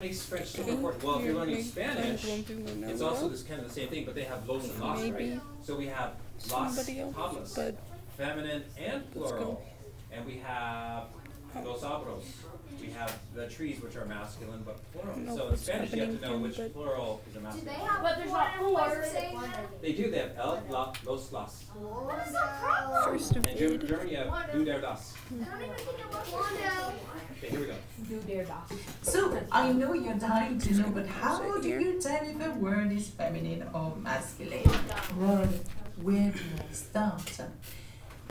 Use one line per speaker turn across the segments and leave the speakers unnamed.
makes French super important? Well, if you're learning Spanish, it's also this kind of the same thing, but they have los and las, right? So we have las tablas, feminine and plural, and we have los arbros. We have the trees, which are masculine but plural. So in Spanish, you have to know which plural is a masculine.
But there's not four.
They do. They have el, la, los, las.
First of
And German, you have du, der, das. Okay, here we go.
Do their das.
So, I know you're dying to know, but how do you tell if a word is feminine or masculine? Well, where do I start?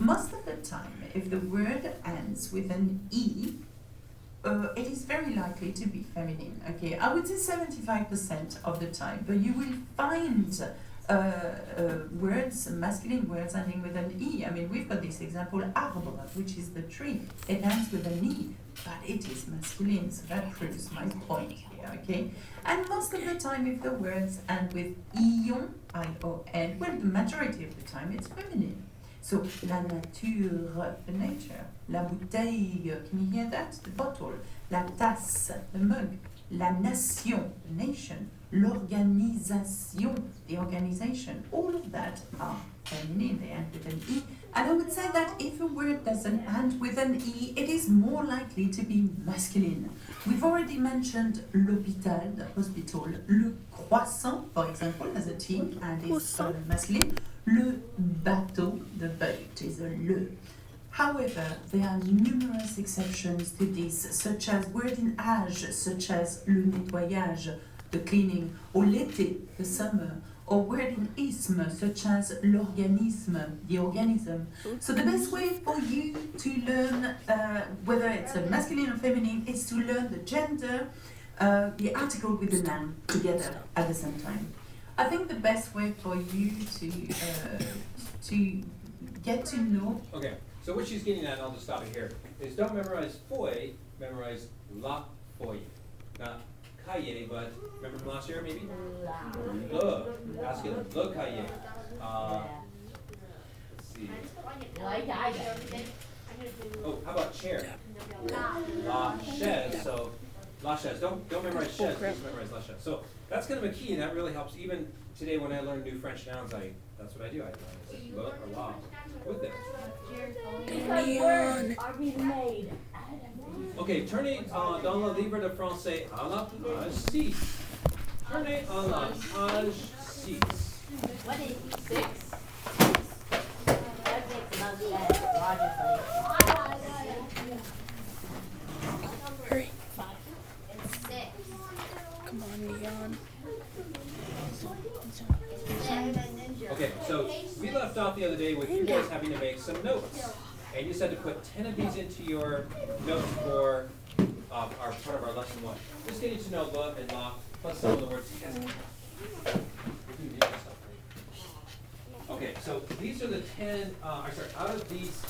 Most of the time, if the word ends with an E, it is very likely to be feminine. Okay, I would say 75% of the time, but you will find words, masculine words ending with an E. I mean, we've got this example, arbre, which is the tree. It ends with an E, but it is masculine, so that proves my point here, okay? And most of the time, if the words end with ion, I-O-N, well, the majority of the time, it's feminine. So, la nature, the nature. La bouteille, can you hear that? The bottle. La tasse, the mug. La nation, the nation. L'organisation, the organization. All of that are feminine, they end with an E. And I would say that if a word doesn't end with an E, it is more likely to be masculine. We've already mentioned l'hôpital, the hospital. Le croissant, for example, as a team, and is masculine. Le bateau, the boat, is a le. However, there are numerous exceptions to this, such as word in âge, such as le nettoyage, the cleaning, or l'été, the summer, or word in isme, such as l'organisme, the organism. So the best way for you to learn whether it's a masculine or feminine is to learn the gender, the article with the noun together at the same time. I think the best way for you to get to know.
Okay, so what she's getting at, and I'll just stop it here, is don't memorize foy, memorize la foy. Not cahier, but remember from last year maybe? Le, masculine, le cahier. Let's see. Oh, how about chair? La chaise, so la chaise. Don't memorize chaise, just memorize la chaise. So that's kind of a key, and that really helps. Even today when I learn new French nouns, that's what I do. I learn le or la with them.
Are being made.
Okay, tournez dans le livre de français à la page 6. Tournez à la page 6.
What is 6? That makes enough sense, logically.
Hurry.
6.
Come on, Leon.
Okay, so we left off the other day with you guys having to make some notes. And you said to put 10 of these into your notes for our part of our lesson 1. Just getting to know le and la, plus some of the words you guys can read yourself. Okay, so these are the 10, out of these,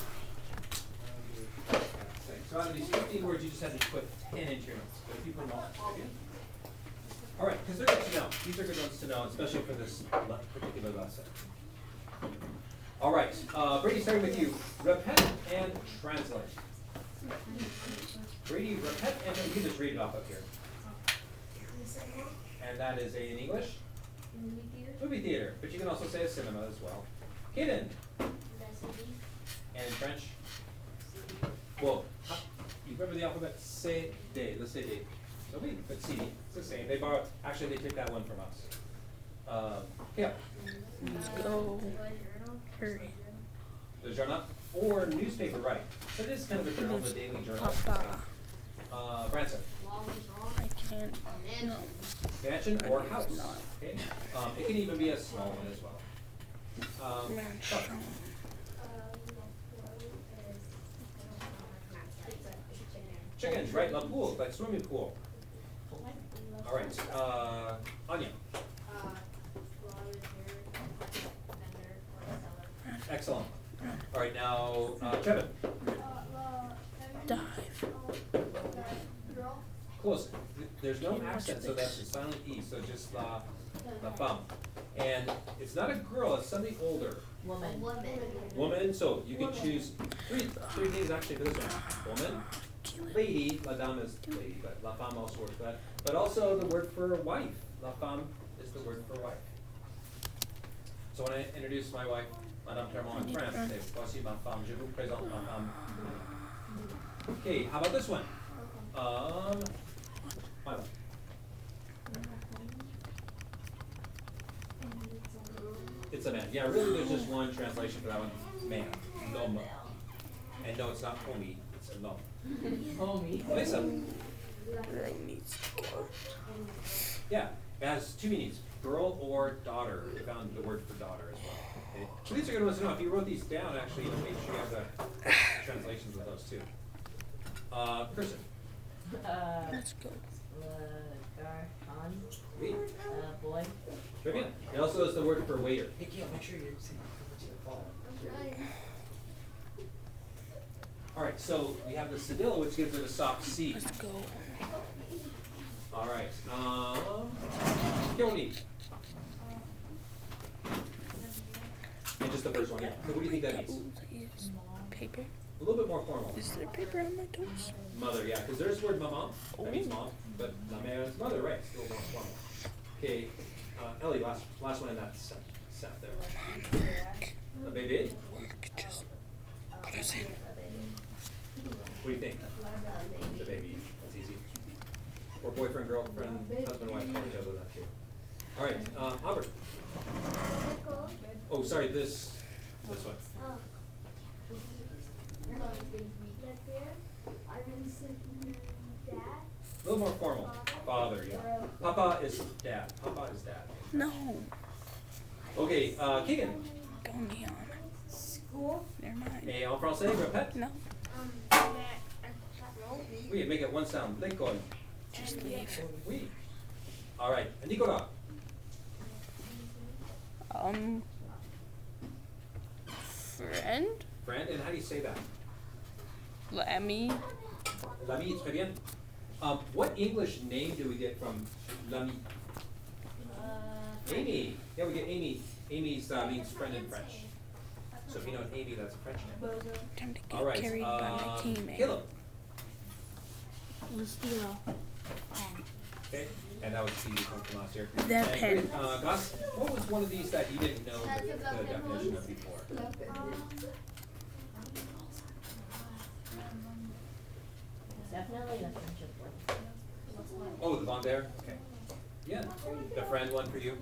so out of these 15 words, you just have to put 10 into your notes. So if you put them all, okay? All right, because they're good to know. These are good ones to know, especially for this particular lesson. All right, Brady, starting with you. Repet and translate. Brady, repet and you can just read it off up here. And that is in English? Movie theater, but you can also say a cinema as well. Kaden. And in French? Well, you remember the alphabet? C, D, le CD. No, but CD, it's the same. They borrowed, actually they took that one from us. Yeah.
Let's go. Hurry.
The journal or newspaper, right? So this is kind of a journal, the daily journal.
Papa.
Branson.
I can't. No.
Mansion or house. Okay. It can even be a small one as well.
Mansion.
Chickens, right? La pool, like swimming pool. All right. Anya. Excellent. All right, now Kevin.
Dive.
Close. There's no accent, so that's a silent E. So just la femme. And it's not a girl; it's somebody older.
Woman.
Woman. So you can choose three things actually for this one. Woman, lady, la dame is lady, but la femme also works for that. But also the word for wife. La femme is the word for wife. So when I introduce my wife, Madame Clermont in France, say, voici ma femme, je vous présente ma femme. Okay, how about this one? Milo. It's a man. Yeah, really there's just one translation for that one. Man. L'homme. And no, it's not homie, it's a l'homme.
Homie.
Lisa.
That needs to go.
Yeah, it has two meanings, girl or daughter. We found the word for daughter as well. Okay. So these are good ones to know. If you wrote these down, actually, you know, make sure you have the translations of those too. Kristen.
Let's go.
Garçon.
Oui.
Boy.
Very good. It also is the word for waiter. Hey, Gail, make sure you're sitting fall. All right, so we have the cedilla, which gives it a soft C.
Let's go.
All right. Kilni. And just the first one, yeah. So what do you think that means?
Is paper.
A little bit more formal.
Is there paper on my toes?
Mother, yeah, because there's the word maman, that means mom, but la mère is mother, right? Still more formal. Okay, Ellie, last one in that set there. The baby.
Just put us in.
What do you think? The baby. That's easy. Or boyfriend, girlfriend, husband, wife, call each other that too. All right, Albert. Oh, sorry, this one. A little more formal. Father, yeah. Papa is dad. Papa is dad.
No.
Okay, Keegan.
Go neon.
School.
Never mind.
Et en français, répète.
No.
Oui, make it one sound. L'école.
Just leave.
Oui. All right, Nicolas.
Friend?
Friend, and how do you say that?
Lammy.
L'ami, très bien. What English name do we get from l'ami? Amy. Yeah, we get Amy. Amy's means friend in French. So if you know an Amy, that's a French name.
Time to
All
get
right.
carried by my teammate.
Caleb.
Lucille.
Okay, and that was the one from last year.
The
And
pen.
Gus, what was one of these that you didn't know the definition of before?
Definitely the friendship one.
Oh, the bond there? Okay. Yeah, the friend one for you.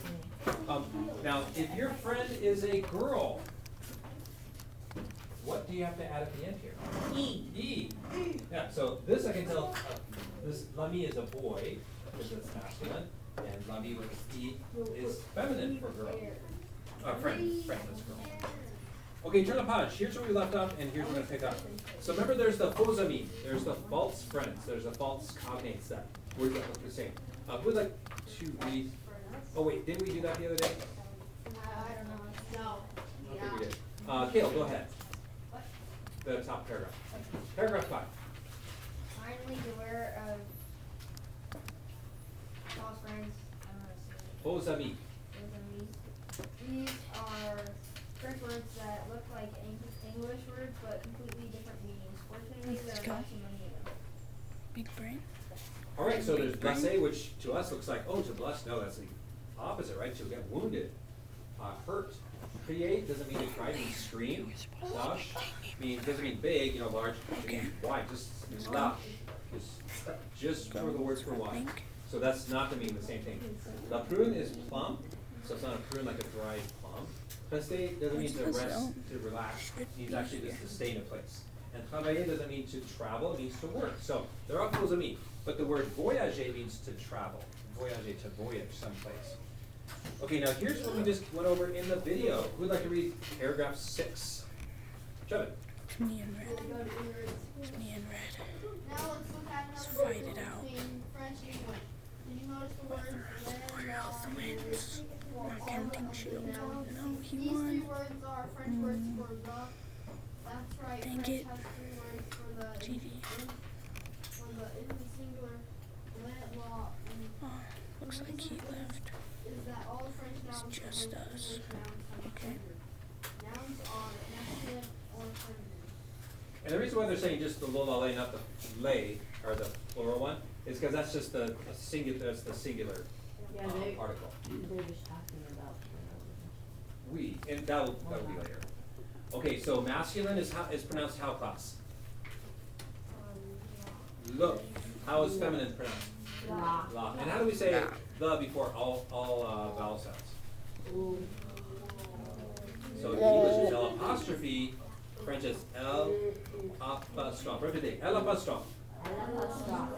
Now, if your friend is a girl, what do you have to add at the end here?
E.
E. Yeah, so this I can tell, this l'ami is a boy, because it's masculine, and l'ami with E is feminine for girl. Friend, that's girl. Okay, turn the page. Here's where we left off, and here's where we're gonna pick up. So remember, there's the faux amis, there's the false friends, there's the false cognates, that words that look the same. We'd like to read. Oh wait, didn't we do that the other day?
I don't know. No.
I don't think we did. Kale, go ahead. The top paragraph. Paragraph 5.
Finally, beware of false friends.
Faux amis.
These are French words that look like English words, but completely different meanings. Fortunately, there
Let's
are
go.
not too many of them.
Big brain.
All right, so there's blessé, which to us looks like, oh, to bless. No, that's the opposite, right? To get wounded, hurt. Crier doesn't mean to cry, it means scream. Dash doesn't mean big, you know, large. It means wide, just la. Just for the words for wide. So that's not to mean the same thing. La prune is plum, so it's not a prune like a dried plum. Rester doesn't mean to rest, to relax. It means actually just to stay in a place. And travailler doesn't mean to travel, it means to work. So they're all close to me. But the word voyager means to travel. Voyager, to voyage someplace. Okay, now here's what we just went over in the video. Who'd like to read paragraph 6? Trevin.
It's me and red. It's me and red.
Now let's look at
Let's
another
fight it
difference
out.
between French and English. Did you notice the words
Where else the wins? Not counting shield. No, he
These
won.
three words are French words for the. That's right.
Dang
French
it.
has three words for the
GG.
for the in the singular. Law
Oh, looks like he left.
is that all French nouns
It's just
are
us.
English nouns have
Okay.
gender. Nouns are masculine or feminine.
And the reason why they're saying just the lo, la, lay, not the lay, or the plural one, is because that's just the singular, that's the singular
Yeah,
article.
they're just talking about.
We, and that'll be later. Okay, so masculine is pronounced how, class? Look. How is feminine pronounced?
La.
La. And how do we say the before all vowel sounds? So in English is L apostrophe, French is L apostrophe. Repeat, L apostrophe.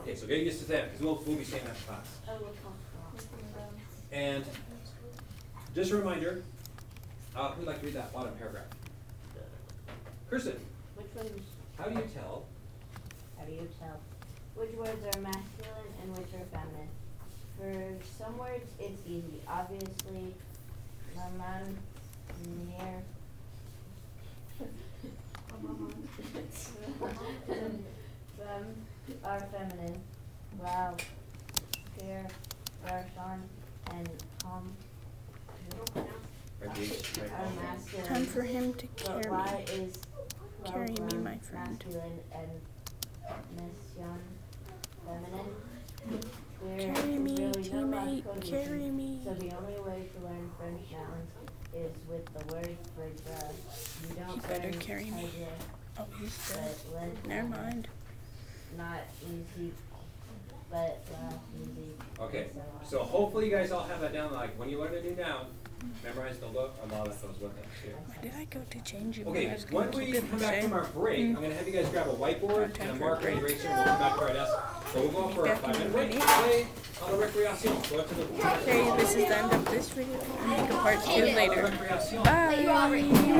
Okay, so get used to that because we'll be saying that in class. And just a reminder, who'd like to read that bottom paragraph? Kirsten,
Which ones,
how do you tell?
how do you tell? Which words are masculine and which are feminine? For some words, it's easy. Obviously, maman, near. Fem are feminine. Wow, fair, garçon, and com
Or do you-
are masculine.
Time for him to
But
carry.
why is
Carry me,
program
my friend.
masculine and mission feminine? There
Carry
is
me,
really no
teammate,
logical
carry
reason.
me.
So the only way to learn French nouns is with the word for the. You don't
You better
learn
carry me.
Tiger,
Oh, he's dead.
but learn
Never mind.
not easy, but easy.
Okay, so hopefully you guys all have that down, like when you learn a new noun, memorize the look, a lot of those with it too.
Why did I go to change you?
Okay,
I was
when
gonna
we
keep it
come
the
back from
same.
our break, I'm gonna have you guys grab a whiteboard
Time
and a
for a
marker and
break.
eraser, and we'll come back to our desk. So we'll go for a
Back in
5-minute
a
break,
minute.
play on the recreation, go out to the.
Okay, this is the end of this video. I'll make a part 2
On the
later.
recreation.
Bye.